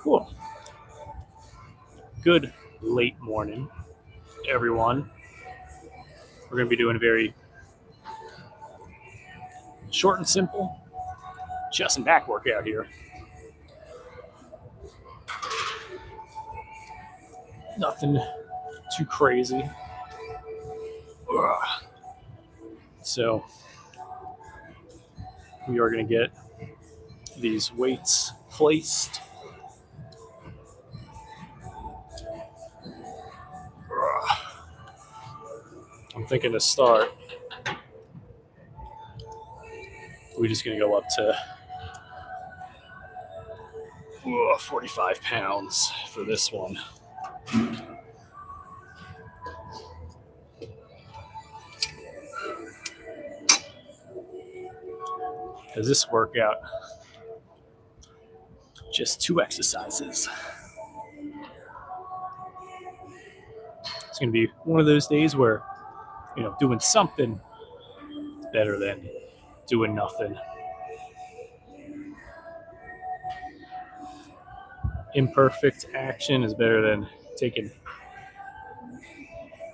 Cool. Good late morning, everyone. We're going to be doing a very short and simple chest and back workout here. Nothing too crazy. So we are going to get these weights placed. I'm thinking to start, we're just going to go up to 45 pounds for this one. Because this workout, just 2 exercises. It's going to be one of those days where, doing something is better than doing nothing. Imperfect action is better than taking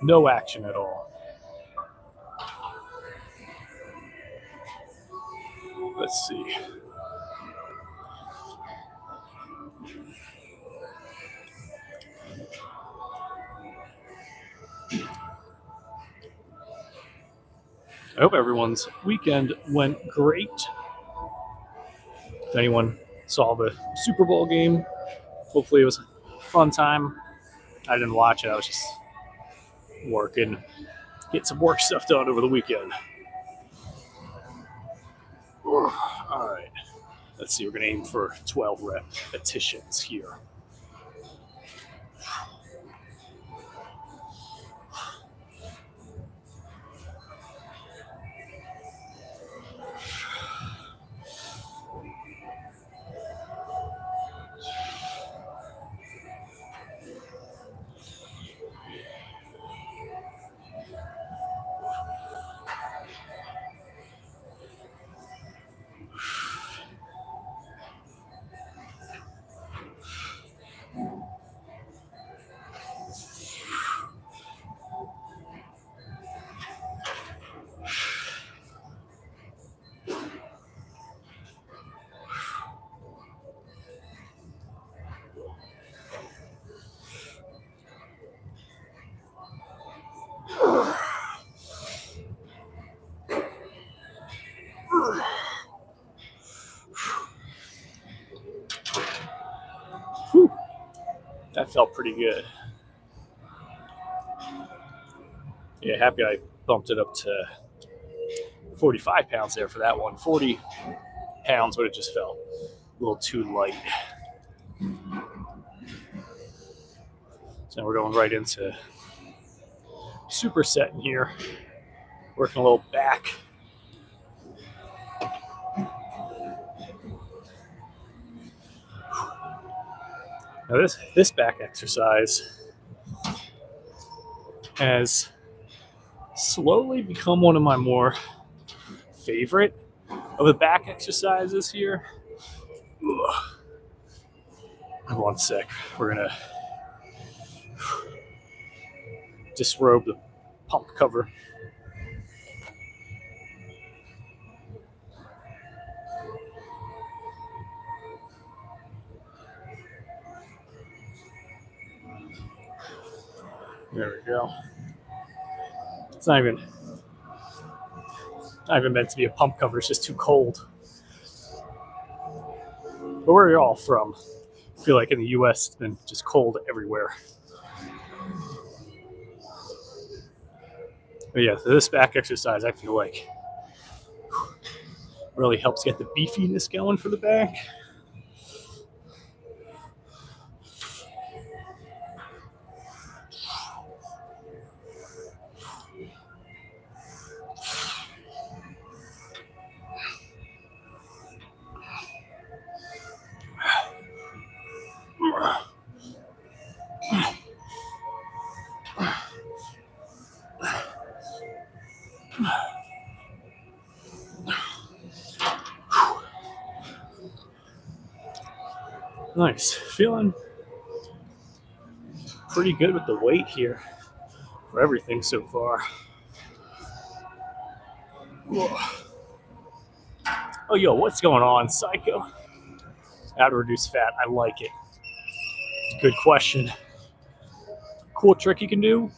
no action at all. Let's see. I hope everyone's weekend went great. If anyone saw the Super Bowl game, hopefully it was a fun time. I didn't watch it. I was just working, getting some work stuff done over the weekend. All right. Let's see. We're going to aim for 12 repetitions here. Whew. That felt pretty good. Yeah, happy I bumped it up to 45 pounds there for that one. 40 pounds would have just felt a little too light. So now we're going right into supersetting here. Working a little back. Now this back exercise has slowly become one of my more favorite of the back exercises here. One sec. We're going to disrobe the pump cover. There we go. It's not even meant to be a pump cover. It's just too cold. But where are you all from? I feel like in the U.S. it's been just cold everywhere. But yeah, so this back exercise I feel like really helps get the beefiness going for the back. Nice. Feeling pretty good with the weight here for everything so far. Whoa. Oh, yo, what's going on, Psycho? How to reduce fat. I like it. Good question. Cool trick you can do.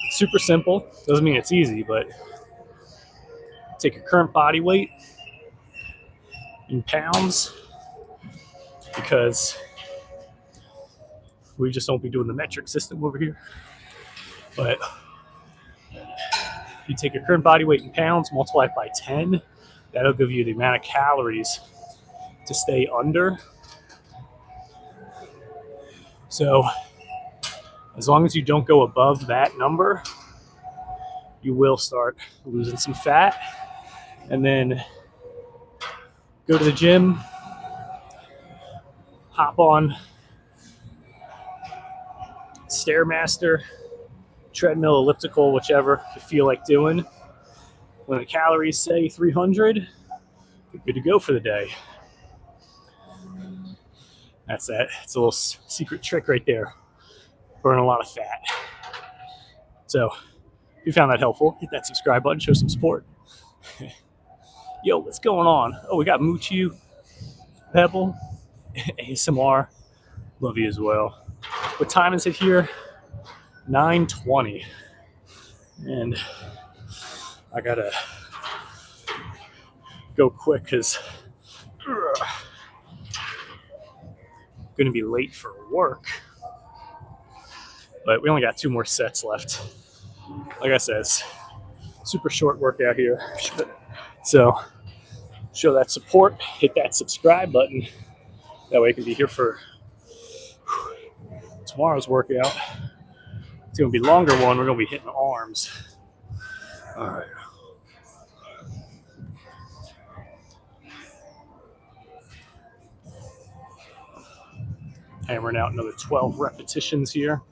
It's super simple. Doesn't mean it's easy, but take your current body weight in pounds, because we just don't be doing the metric system over here. But you take your current body weight in pounds, multiply it by 10. That'll give you the amount of calories to stay under. So as long as you don't go above that number, you will start losing some fat. And then go to the gym, hop on Stairmaster, treadmill, elliptical, whichever you feel like doing. When the calories say 300, you're good to go for the day. That's that. It's a little secret trick right there. Burn a lot of fat. So if you found that helpful, hit that subscribe button, show some support. Yo, what's going on? Oh, we got Moochie, Pebble, ASMR. Love you as well. What time is it here? 9:20. And I gotta go quick because I'm gonna be late for work. But we only got 2 more sets left. Like I said, it's super short workout here. So show that support, hit that subscribe button. That way I can be here for tomorrow's workout. It's gonna be a longer one. We're gonna be hitting arms. All right. Hammering out another 12 repetitions here.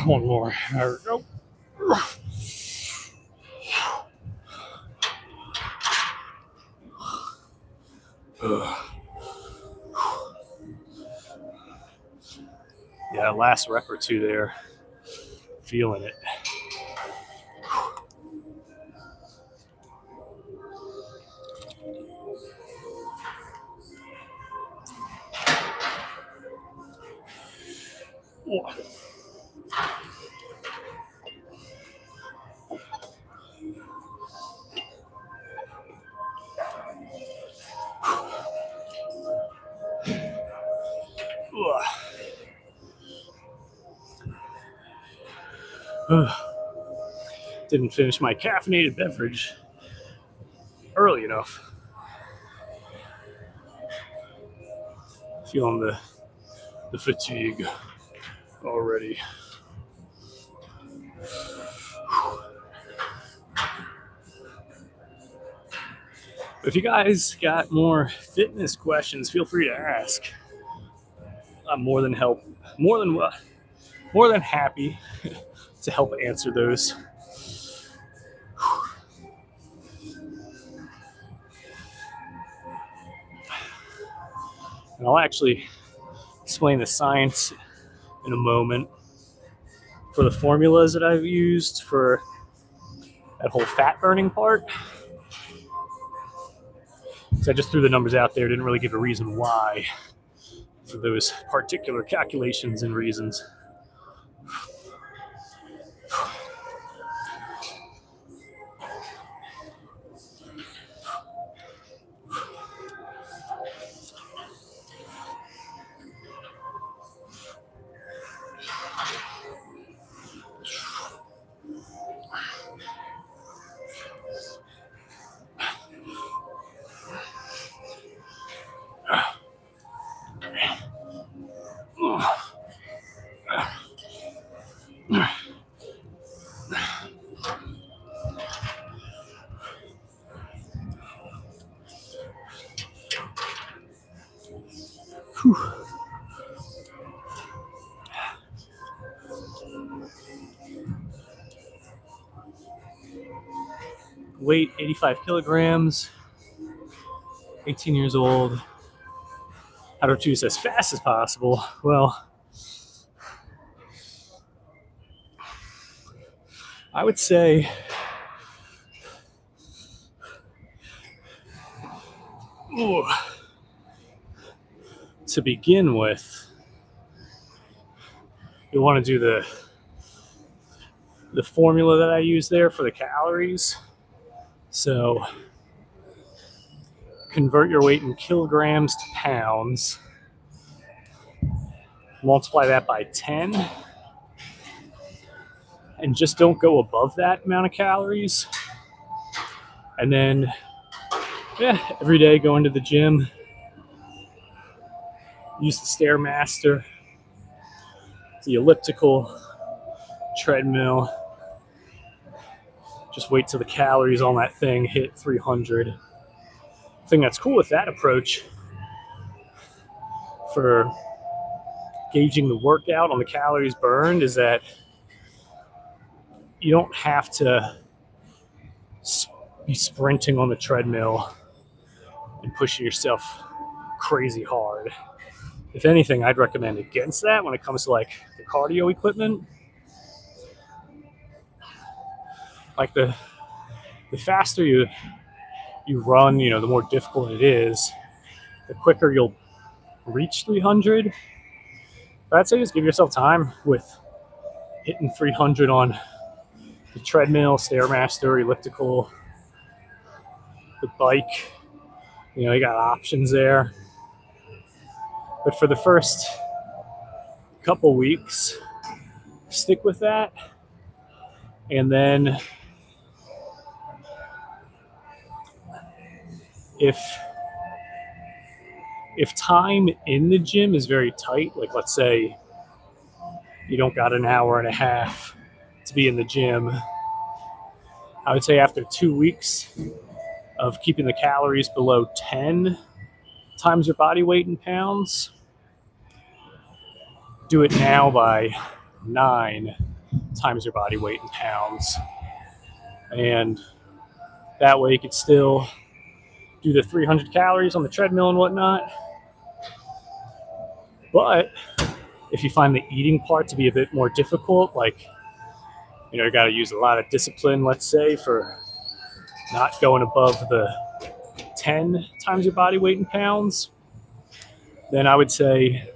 One more. There we go. Yeah, last rep or 2 there. Feeling it. Oh. Didn't finish my caffeinated beverage early enough. Feeling the fatigue already. If you guys got more fitness questions, feel free to ask. I'm more than happy to help answer those. And I'll actually explain the science in a moment for the formulas that I've used for that whole fat burning part. So I just threw the numbers out there, didn't really give a reason why for those particular calculations and reasons. Whew. Weight 85 kilograms, 18 years old. How to reduce as fast as possible? Well, I would say to begin with, you want to do the formula that I use there for the calories. So convert your weight in kilograms to pounds, multiply that by 10, and just don't go above that amount of calories. And then, every day go into the gym, use the Stairmaster, the elliptical, treadmill. Just wait till the calories on that thing hit 300. The thing that's cool with that approach for gauging the workout on the calories burned is that you don't have to be sprinting on the treadmill and pushing yourself crazy hard. If anything, I'd recommend against that when it comes to like the cardio equipment. Like the faster you run, the more difficult it is, the quicker you'll reach 300. But I'd say just give yourself time with hitting 300 on the treadmill, Stairmaster, elliptical, the bike. You got options there. But for the first couple weeks, stick with that. And then if time in the gym is very tight, like let's say you don't got an hour and a half to be in the gym, I would say after 2 weeks of keeping the calories below 10 times your body weight in pounds, do it now by 9 times your body weight in pounds. And that way you could still do the 300 calories on the treadmill and whatnot. But if you find the eating part to be a bit more difficult, like, you got to use a lot of discipline, let's say, for not going above the 10 times your body weight in pounds, then I would say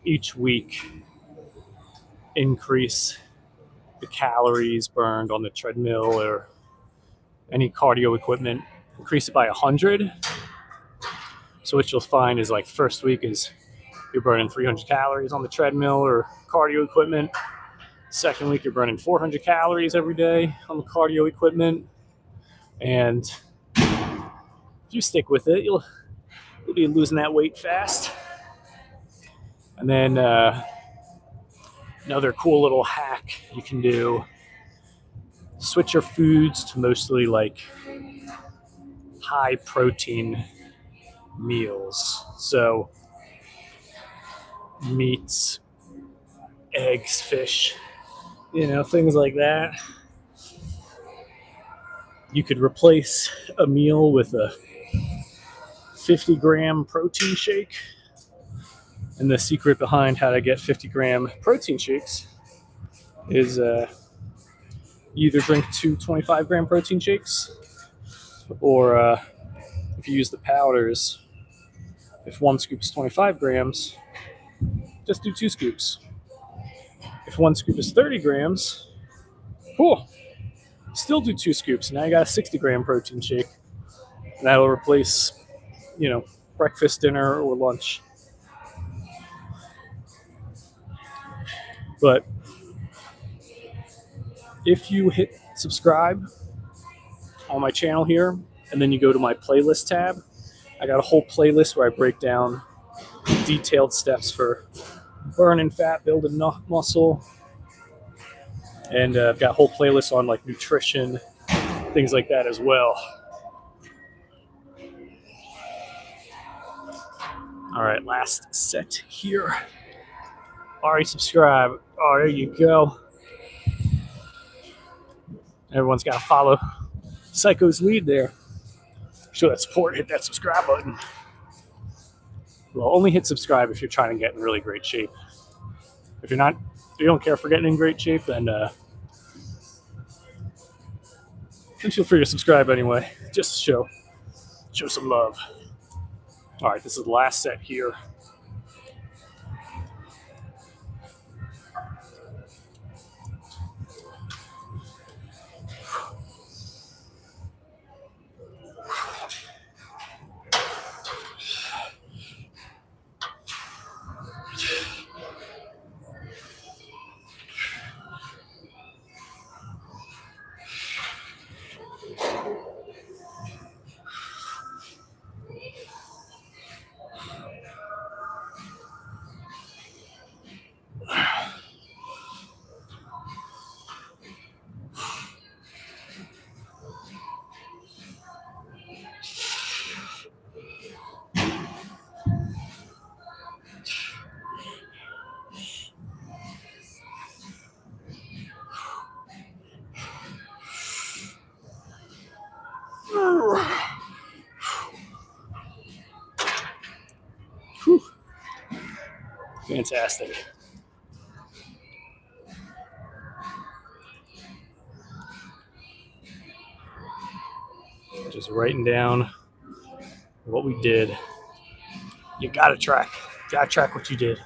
each week increase the calories burned on the treadmill or any cardio equipment, increase it by 100. So what you'll find is like first week is you're burning 300 calories on the treadmill or cardio equipment. Second week, you're burning 400 calories every day on the cardio equipment. And if you stick with it, you'll be losing that weight fast. And then another cool little hack you can do, switch your foods to mostly like high protein meals. So meats, eggs, fish, things like that. You could replace a meal with a 50-gram protein shake. And the secret behind how to get 50-gram protein shakes is you either drink 2 25-gram protein shakes, or if you use the powders, if 1 scoop is 25 grams, just do 2 scoops. If 1 scoop is 30 grams, cool. Still do 2 scoops. Now you got a 60-gram protein shake. And that'll replace, breakfast, dinner, or lunch. But if you hit subscribe on my channel here, and then you go to my playlist tab, I got a whole playlist where I break down detailed steps for burning fat, building muscle. And I've got a whole playlist on like nutrition, things like that as well. All right, last set here. Already subscribe. Oh, there you go. Everyone's got to follow Psycho's lead there. Show that support, hit that subscribe button. Well, only hit subscribe if you're trying to get in really great shape. If you're not, if you don't care for getting in great shape, then feel free to subscribe anyway. Just to show some love. All right, this is the last set here. Whew. Fantastic. Just writing down what we did. You gotta track what you did.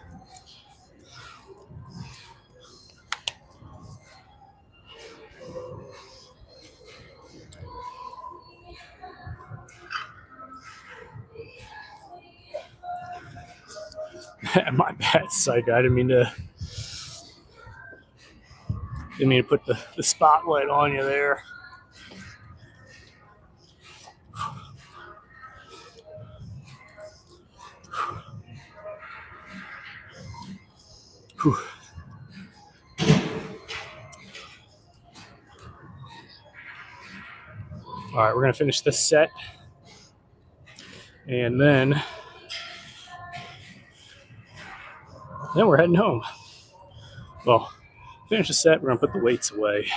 My bad, Psycho. I didn't mean to put the spotlight on you there. Whew. All right, we're gonna finish this set, and then we're heading home. Well, finish the set. We're gonna put the weights away,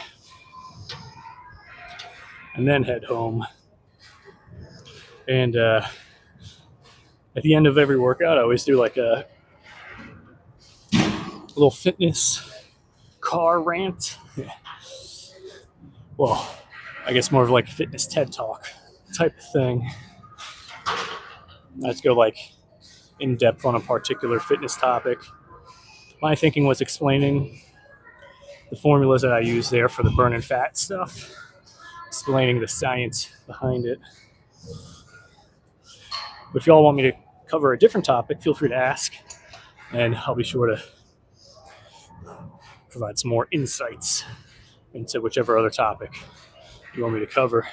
and then head home. And at the end of every workout, I always do like a little fitness car rant. Well, I guess more of like a fitness TED Talk type of thing. Let's go like in depth on a particular fitness topic. My thinking was explaining the formulas that I use there for the burning fat stuff, explaining the science behind it. But if y'all want me to cover a different topic, feel free to ask, and I'll be sure to provide some more insights into whichever other topic you want me to cover.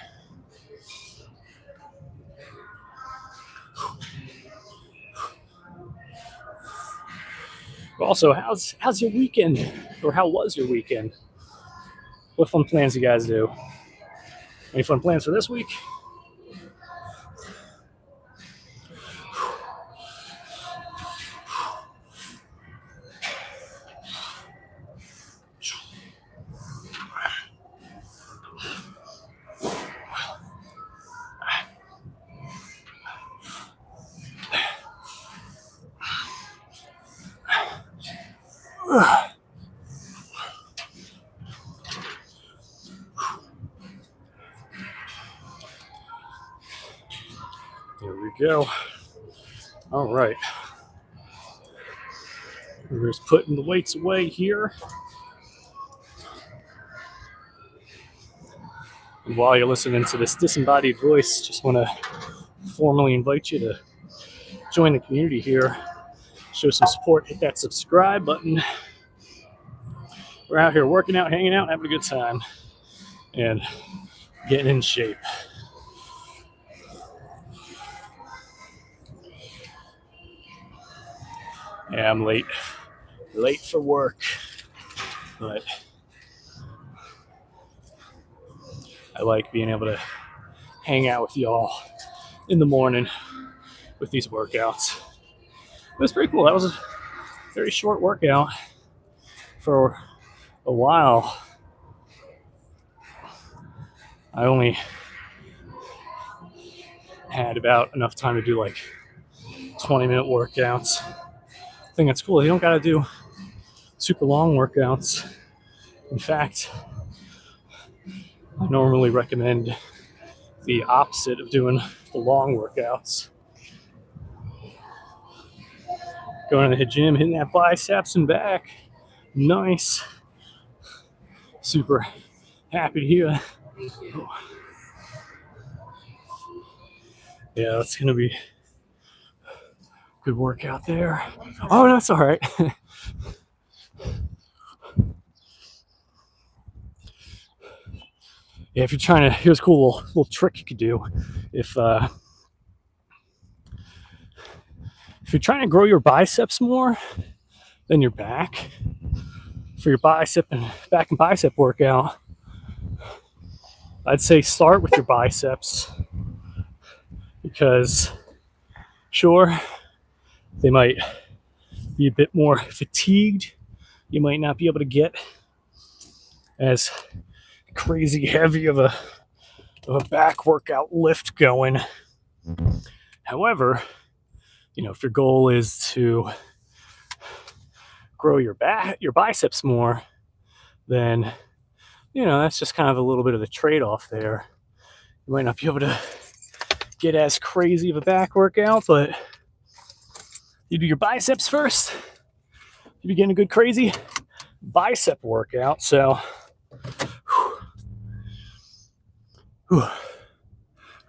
Also, how's your weekend? Or how was your weekend? What fun plans you guys do? Any fun plans for this week? There we go. All right. We're just putting the weights away here. And while you're listening to this disembodied voice, just want to formally invite you to join the community here. Show some support, hit that subscribe button. We're out here working out, hanging out, having a good time, and getting in shape. Yeah, I'm late for work, but I like being able to hang out with y'all in the morning with these workouts. was pretty cool. That was a very short workout for a while. I only had about enough time to do like 20-minute workouts. I think that's cool. You don't got to do super long workouts. In fact, I normally recommend the opposite of doing the long workouts. Going to the gym, hitting that biceps and back. Nice. Super happy to hear that. Yeah, that's going to be a good workout there. Oh, no, that's all right. Yeah, if you're trying to, here's a cool little trick you could do. If you're trying to grow your biceps more than your back, for your bicep and back and bicep workout, I'd say start with your biceps, because sure, they might be a bit more fatigued. You might not be able to get as crazy heavy of a back workout lift going. However, if your goal is to grow your biceps more, then that's just kind of a little bit of the trade-off there. You might not be able to get as crazy of a back workout, but you do your biceps first, you begin a good crazy bicep workout. So all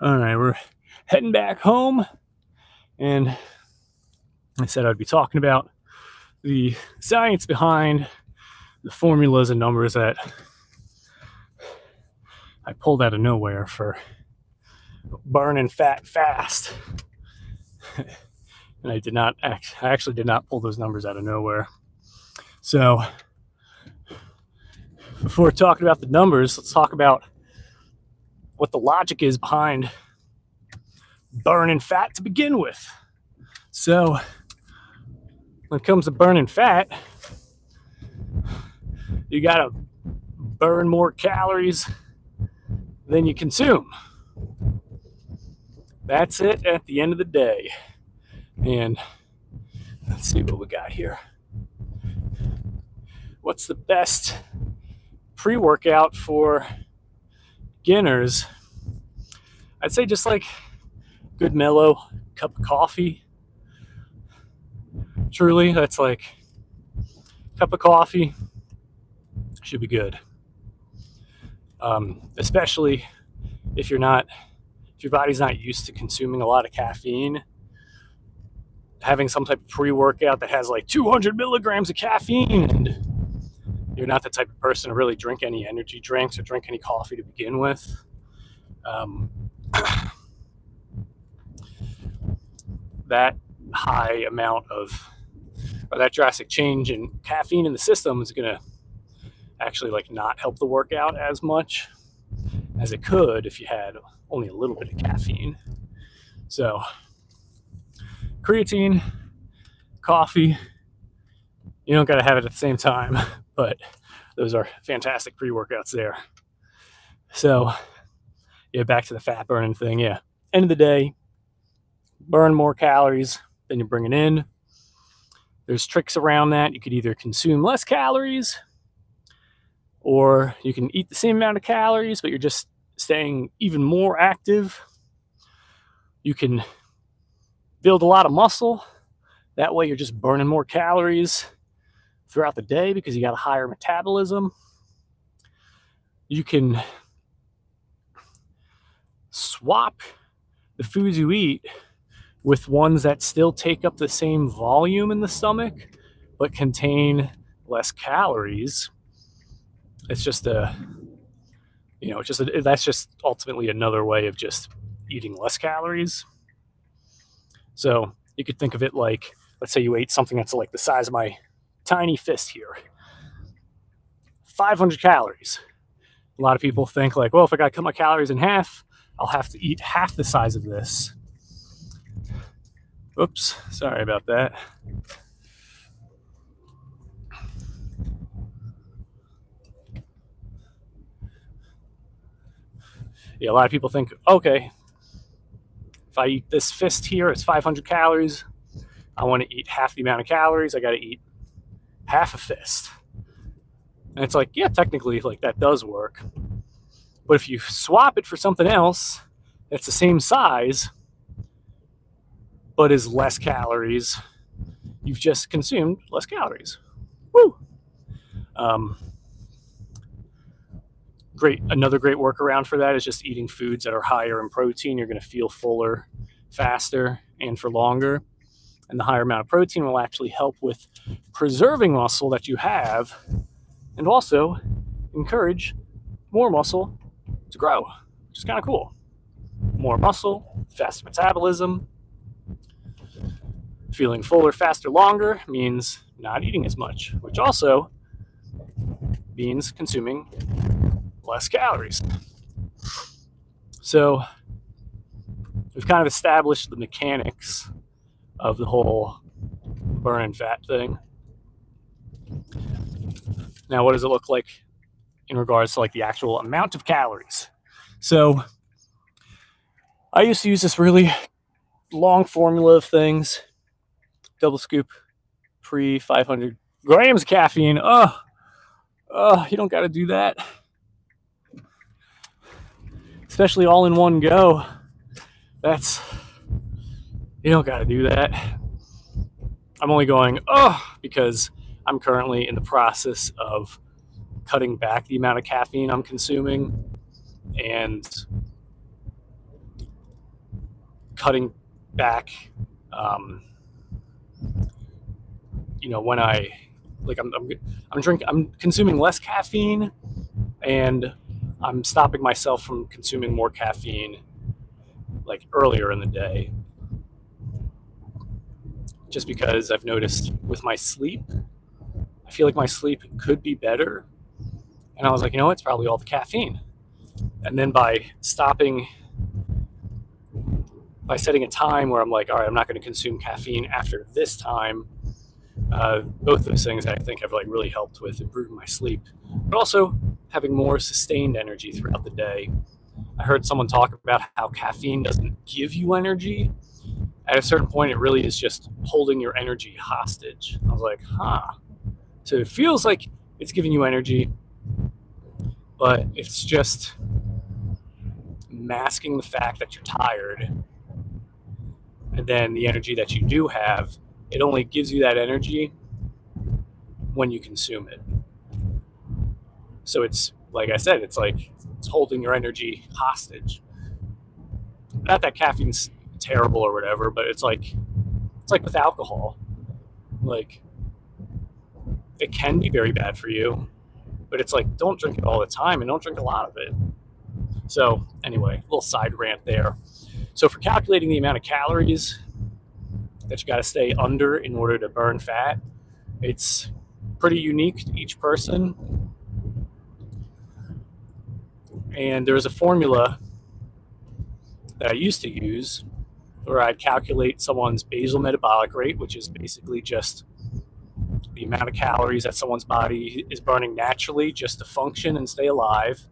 right, we're heading back home, and I said I'd be talking about the science behind the formulas and numbers that I pulled out of nowhere for burning fat fast. And I actually did not pull those numbers out of nowhere. So before talking about the numbers, let's talk about what the logic is behind burning fat to begin with. So when it comes to burning fat, you gotta burn more calories than you consume. That's it at the end of the day. And let's see what we got here. What's the best pre-workout for beginners? I'd say just like good mellow cup of coffee. Truly, that's like a cup of coffee should be good. Especially if your body's not used to consuming a lot of caffeine. Having some type of pre-workout that has like 200 milligrams of caffeine, and you're not the type of person to really drink any energy drinks or drink any coffee to begin with. That high amount of, or that drastic change in caffeine in the system is going to actually like not help the workout as much as it could if you had only a little bit of caffeine. So creatine, coffee, you don't got to have it at the same time, but those are fantastic pre-workouts there. So yeah, back to the fat burning thing. Yeah, end of the day, burn more calories than you're bringing in. There's tricks around that. You could either consume less calories, or you can eat the same amount of calories, but you're just staying even more active. You can build a lot of muscle. That way you're just burning more calories throughout the day because you got a higher metabolism. You can swap the foods you eat with ones that still take up the same volume in the stomach but contain less calories. It's just that's just ultimately another way of just eating less calories. So you could think of it like, let's say you ate something that's like the size of my tiny fist here. 500 calories. A lot of people think like, well, if I got to cut my calories in half, I'll have to eat half the size of this. Oops, sorry about that. Yeah, a lot of people think, okay, if I eat this fist here, it's 500 calories. I want to eat half the amount of calories. I got to eat half a fist. And it's like, yeah, technically, like that does work. But if you swap it for something else that's the same size but is less calories, you've just consumed less calories. Woo! Um, Another great workaround for that is just eating foods that are higher in protein. You're going to feel fuller faster and for longer. And the higher amount of protein will actually help with preserving muscle that you have and also encourage more muscle to grow, which is kind of cool. More muscle, faster metabolism. Feeling fuller, faster, longer means not eating as much, which also means consuming less calories. So we've kind of established the mechanics of the whole burning fat thing. Now, what does it look like in regards to like the actual amount of calories? So I used to use this really long formula of things. Double scoop pre 500 grams of caffeine. You don't got to do that. Especially all in one go. You don't got to do that. I'm only going, because I'm currently in the process of cutting back the amount of caffeine I'm consuming and cutting back, when I'm consuming less caffeine and I'm stopping myself from consuming more caffeine like earlier in the day. Just because I've noticed with my sleep, I feel like my sleep could be better. And I was like, it's probably all the caffeine. And then by setting a time where I'm like, all right, I'm not going to consume caffeine after this time, both those things I think have like really helped with improving my sleep, but also having more sustained energy throughout the day. I heard someone talk about how caffeine doesn't give you energy. At a certain point, it really is just holding your energy hostage. I was like, So it feels like it's giving you energy, but it's just masking the fact that you're tired. And then the energy that you do have, it only gives you that energy when you consume it. So it's, like I said, it's holding your energy hostage. Not that caffeine's terrible or whatever, but it's like with alcohol. Like, it can be very bad for you, but it's like, don't drink it all the time and don't drink a lot of it. So anyway, a little side rant there. So for calculating the amount of calories that you got to stay under in order to burn fat, it's pretty unique to each person. And there's a formula that I used to use where I'd calculate someone's basal metabolic rate, which is basically just the amount of calories that someone's body is burning naturally just to function and stay alive.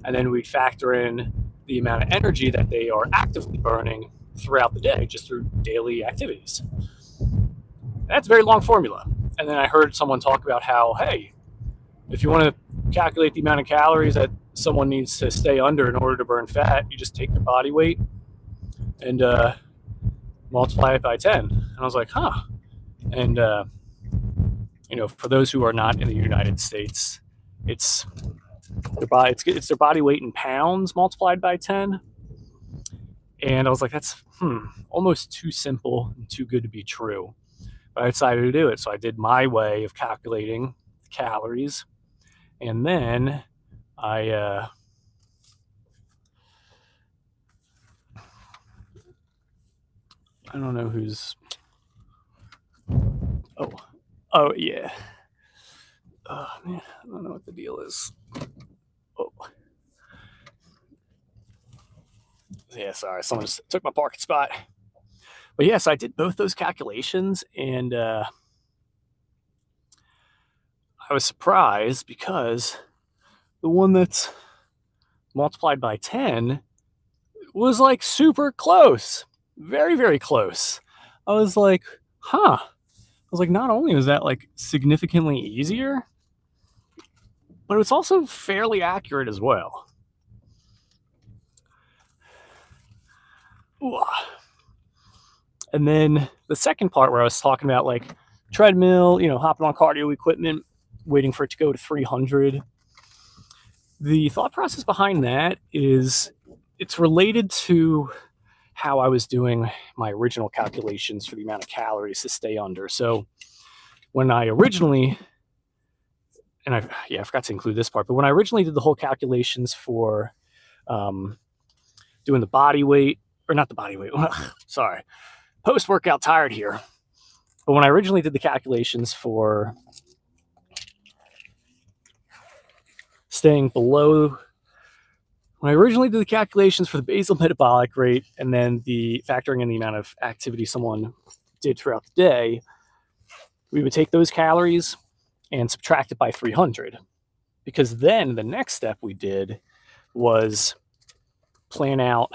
And then we'd factor in the amount of energy that they are actively burning throughout the day, just through daily activities. That's a very long formula. And then I heard someone talk about how, hey, if you want to calculate the amount of calories that someone needs to stay under in order to burn fat, you just take their body weight and multiply it by 10. And I was like, And, for those who are not in the United States, it's their body weight in pounds multiplied by 10. And I was like, that's almost too simple and too good to be true. But I decided to do it. So I did my way of calculating calories. And then I don't know who's. Oh yeah. Oh man, I don't know what the deal is. Oh. Yeah, sorry, someone just took my parking spot. But yes, I did both those calculations, and I was surprised because the one that's multiplied by 10 was like super close. Very, very close. I was like, huh. I was like, not only was that like significantly easier, but it's also fairly accurate as well. Ooh. And then the second part where I was talking about like treadmill, hopping on cardio equipment, waiting for it to go to 300. The thought process behind that is it's related to how I was doing my original calculations for the amount of calories to stay under. So when I originally, and I forgot to include this part, but when I originally did the whole calculations for doing the body weight, or not the body weight, sorry, post-workout tired here. But when I originally did the calculations for staying below, when I originally did the calculations for the basal metabolic rate and then the factoring in the amount of activity someone did throughout the day, we would take those calories and subtract it by 300. Because then the next step we did was plan out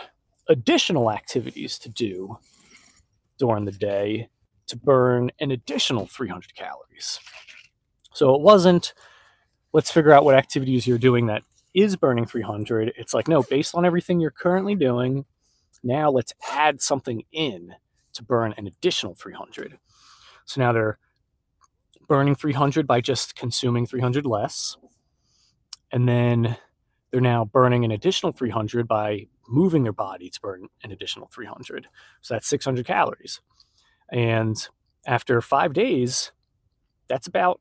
additional activities to do during the day to burn an additional 300 calories. So it wasn't, let's figure out what activities you're doing that is burning 300. It's like, no, based on everything you're currently doing, now let's add something in to burn an additional 300. So now they're burning 300 by just consuming 300 less. And then they're now burning an additional 300 by moving their body to burn an additional 300. So that's 600 calories. And after 5 days, that's about,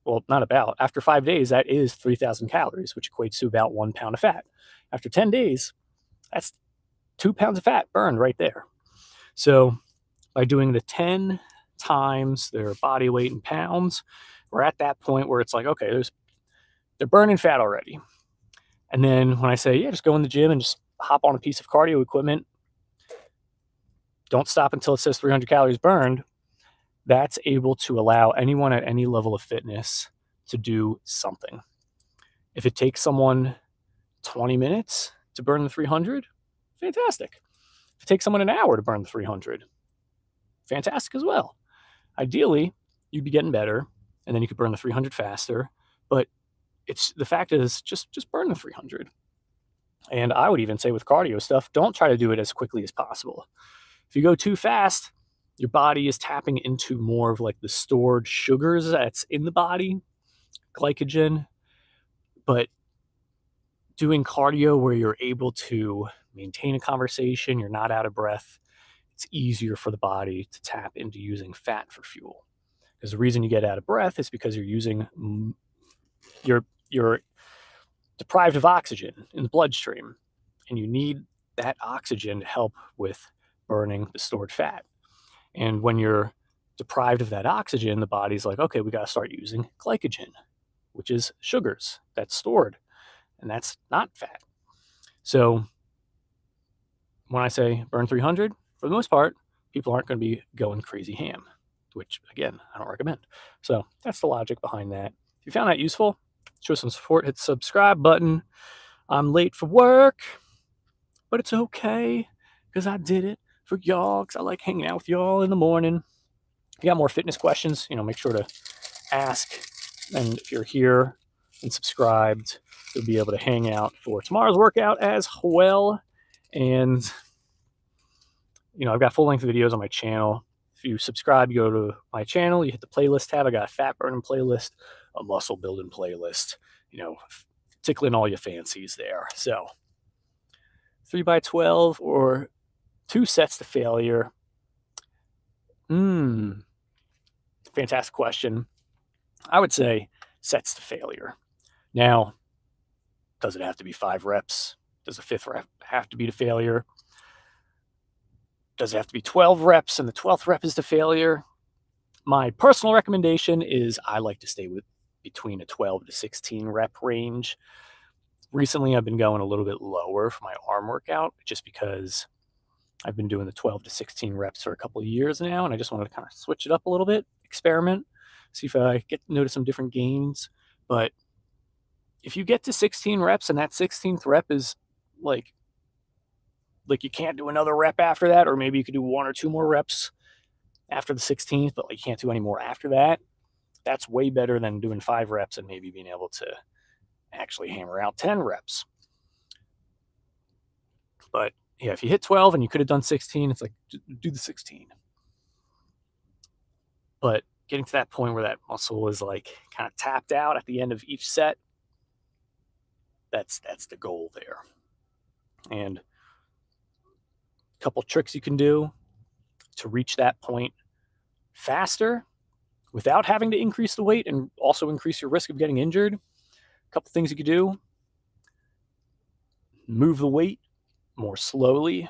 well, not about, after 5 days, that is 3,000 calories, which equates to about 1 pound of fat. After 10 days, that's 2 pounds of fat burned right there. So by doing the 10 times their body weight in pounds, we're at that point where it's like, okay, they're burning fat already. And then when I say, yeah, just go in the gym and just hop on a piece of cardio equipment, don't stop until it says 300 calories burned, that's able to allow anyone at any level of fitness to do something. If it takes someone 20 minutes to burn the 300, fantastic. If it takes someone an hour to burn the 300, fantastic as well. Ideally, you'd be getting better, and then you could burn the 300 faster. But the fact is, just burn the 300. And I would even say with cardio stuff, don't try to do it as quickly as possible. If you go too fast, your body is tapping into more of like the stored sugars that's in the body, glycogen. But doing cardio where you're able to maintain a conversation, you're not out of breath, it's easier for the body to tap into using fat for fuel. Because the reason you get out of breath is because you're deprived of oxygen in the bloodstream, and you need that oxygen to help with burning the stored fat. And when you're deprived of that oxygen, the body's like, okay, we got to start using glycogen, which is sugars that's stored, and that's not fat. So when I say burn 300, for the most part, people aren't going to be going crazy ham, which, again, I don't recommend. So that's the logic behind that. If you found that useful, show some support, hit the subscribe button. I'm late for work, but it's okay because I did it for y'all, because I like hanging out with y'all in the morning. If you got more fitness questions, make sure to ask. And if you're here and subscribed, you'll be able to hang out for tomorrow's workout as well. And, I've got full-length videos on my channel. If you subscribe, you go to my channel, you hit the playlist tab. I got a fat burning playlist, a muscle building playlist, tickling all your fancies there. So 3x12 or 2 sets to failure. Fantastic question. I would say sets to failure. Now, does it have to be 5 reps? Does the 5th rep have to be to failure? Does it have to be 12 reps and the 12th rep is to failure? My personal recommendation is I like to stay with between a 12 to 16 rep range. Recently, I've been going a little bit lower for my arm workout just because I've been doing the 12 to 16 reps for a couple of years now, and I just wanted to kind of switch it up a little bit, experiment, see if I notice some different gains. But if you get to 16 reps and that 16th rep is like you can't do another rep after that, or maybe you could do 1 or 2 more reps after the 16th, but you can't do any more after that, that's way better than doing 5 reps and maybe being able to actually hammer out 10 reps. But yeah, if you hit 12 and you could have done 16, it's like, do the 16. But getting to that point where that muscle is like kind of tapped out at the end of each set, that's the goal there. And a couple tricks you can do to reach that point faster without having to increase the weight and also increase your risk of getting injured. A couple things you could do: move the weight more slowly,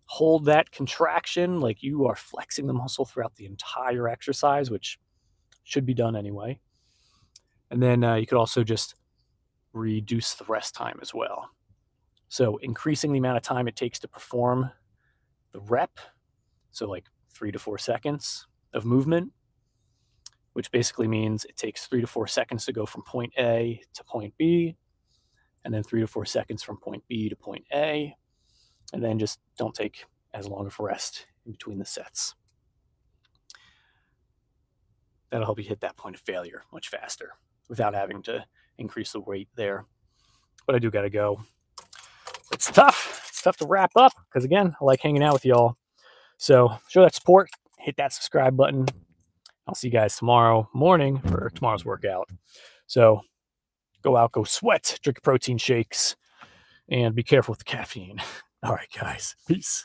hold that contraction like you are flexing the muscle throughout the entire exercise, which should be done anyway. And then you could also just reduce the rest time as well. So increasing the amount of time it takes to perform the rep, so like 3 to 4 seconds of movement, which basically means it takes 3 to 4 seconds to go from point A to point B, and then 3 to 4 seconds from point B to point A, and then just don't take as long of a rest in between the sets. That'll help you hit that point of failure much faster without having to increase the weight there. But I do got to go. It's tough. It's tough to wrap up because, again, I like hanging out with y'all. So show that support. Hit that subscribe button. I'll see you guys tomorrow morning for tomorrow's workout. So go out, go sweat, drink protein shakes, and be careful with the caffeine. All right, guys. Peace.